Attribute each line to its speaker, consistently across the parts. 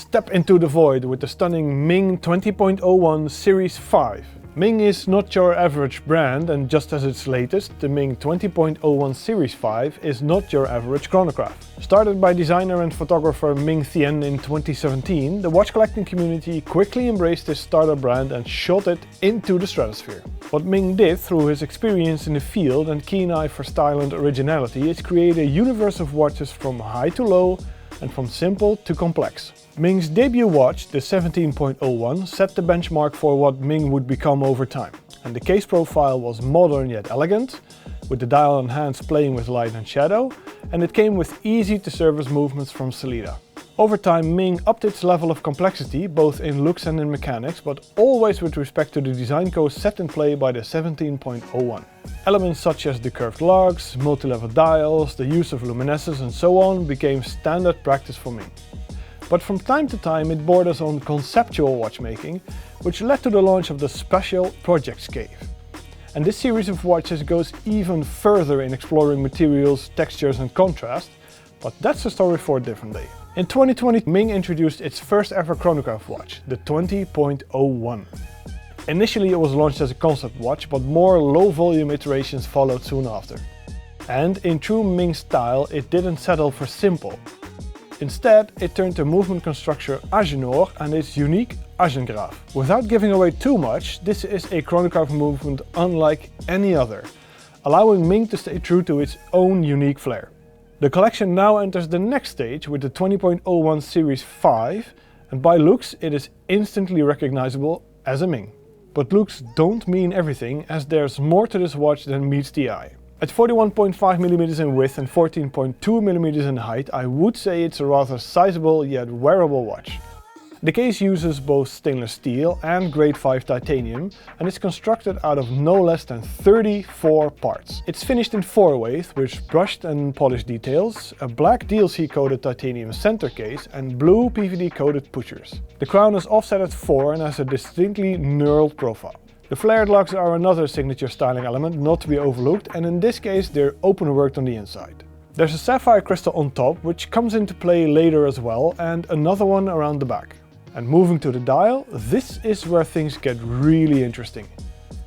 Speaker 1: step into the void with the stunning Ming 20.01 Series 5. Ming is not your average brand, and just as its latest, the Ming 20.01 Series 5 is not your average chronograph. Started by designer and photographer Ming Thein in 2017, the watch collecting community quickly embraced this startup brand and shot it into the stratosphere. What Ming did through his experience in the field and keen eye for style and originality is create a universe of watches from high to low and from simple to complex. Ming's debut watch, the 17.01, set the benchmark for what Ming would become over time. And the case profile was modern yet elegant, with the dial and hands playing with light and shadow, and it came with easy to service movements from Sellita. Over time, Ming upped its level of complexity, both in looks and in mechanics, but always with respect to the design code set in play by the 17.01. Elements such as the curved lugs, multi-level dials, the use of luminescence and so on became standard practice for Ming. But from time to time it borders on conceptual watchmaking, which led to the launch of the special Projects Cave. And this series of watches goes even further in exploring materials, textures and contrast, but that's a story for a different day. In 2020, Ming introduced its first ever chronograph watch, the 20.01. Initially it was launched as a concept watch, but more low-volume iterations followed soon after. And in true Ming style, it didn't settle for simple. Instead, it turned to movement constructor Agenhor and its unique Agengraph. Without giving away too much, this is a chronograph movement unlike any other, allowing Ming to stay true to its own unique flair. The collection now enters the next stage with the 20.01 Series 5, and by looks it is instantly recognizable as a Ming. But looks don't mean everything, as there's more to this watch than meets the eye. At 41.5mm in width and 14.2mm in height, I would say it's a rather sizable yet wearable watch. The case uses both stainless steel and grade 5 titanium and is constructed out of no less than 34 parts. It's finished in 4 ways with brushed and polished details, a black DLC coated titanium center case and blue PVD coated pushers. The crown is offset at 4 and has a distinctly knurled profile. The flared lugs are another signature styling element not to be overlooked, and in this case they're open worked on the inside. There's a sapphire crystal on top, which comes into play later as well, and another one around the back. And moving to the dial, this is where things get really interesting.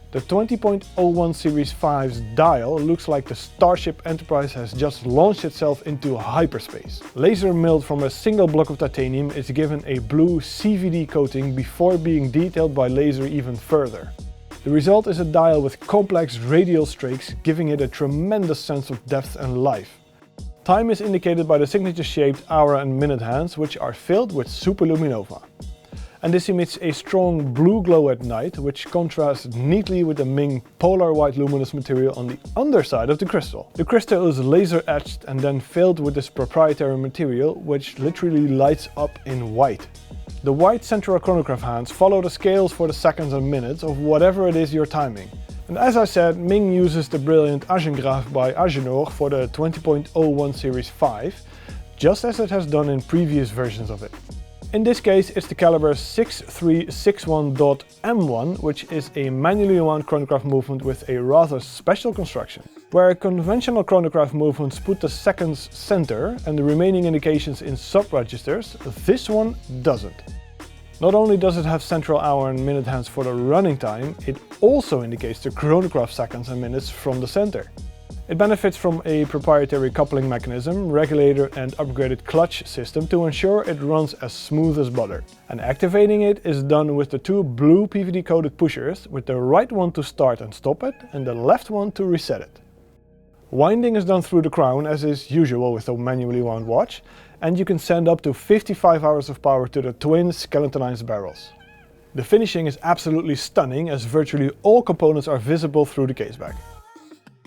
Speaker 1: The 20.01 Series 5's dial looks like the Starship Enterprise has just launched itself into hyperspace. Laser milled from a single block of titanium is given a blue CVD coating before being detailed by laser even further. The result is a dial with complex radial streaks, giving it a tremendous sense of depth and life. Time is indicated by the signature-shaped hour and minute hands, which are filled with superluminova. And this emits a strong blue glow at night, which contrasts neatly with the Ming polar white luminous material on the underside of the crystal. The crystal is laser etched and then filled with this proprietary material, which literally lights up in white. The white central chronograph hands follow the scales for the seconds and minutes of whatever it is you're timing. And as I said, Ming uses the brilliant Agengraph by Agenhor for the 20.01 Series 5, just as it has done in previous versions of it. In this case it's the caliber 6361.M1, which is a manually wound chronograph movement with a rather special construction. Where conventional chronograph movements put the seconds center and the remaining indications in sub-registers, this one doesn't. Not only does it have central hour and minute hands for the running time, it also indicates the chronograph seconds and minutes from the center. It benefits from a proprietary coupling mechanism, regulator and upgraded clutch system to ensure it runs as smooth as butter. And activating it is done with the 2 blue PVD coated pushers, with the right one to start and stop it and the left one to reset it. Winding is done through the crown, as is usual with a manually wound watch, and you can send up to 55 hours of power to the twin skeletonized barrels. The finishing is absolutely stunning, as virtually all components are visible through the caseback.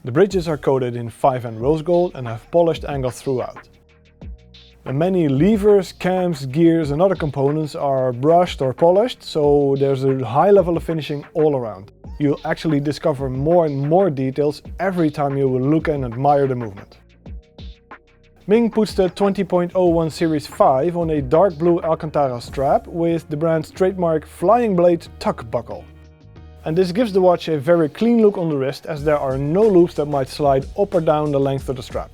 Speaker 1: The bridges are coated in 5N rose gold and have polished angles throughout. The many levers, cams, gears and other components are brushed or polished, so there's a high level of finishing all around. You'll actually discover more and more details every time you will look and admire the movement. Ming puts the 20.01 Series 5 on a dark blue Alcantara strap with the brand's trademark Flying Blade tuck buckle. And this gives the watch a very clean look on the wrist, as there are no loops that might slide up or down the length of the strap.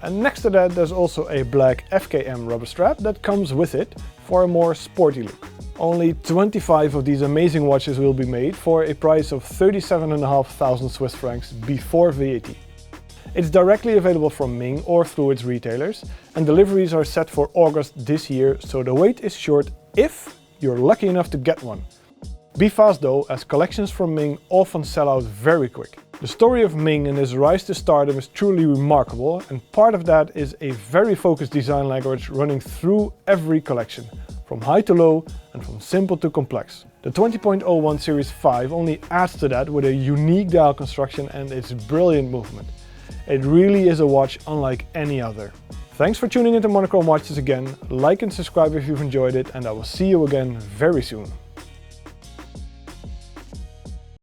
Speaker 1: And next to that there's also a black FKM rubber strap that comes with it for a more sporty look. Only 25 of these amazing watches will be made for a price of 37,500 Swiss francs before VAT. It's directly available from Ming or through its retailers, and deliveries are set for August this year, so the wait is short if you're lucky enough to get one. Be fast though, as collections from Ming often sell out very quick. The story of Ming and his rise to stardom is truly remarkable, and part of that is a very focused design language running through every collection, from high to low and from simple to complex. The 20.01 Series 5 only adds to that with a unique dial construction and its brilliant movement. It really is a watch unlike any other. Thanks for tuning into Monochrome Watches again, like and subscribe if you've enjoyed it, and I will see you again very soon.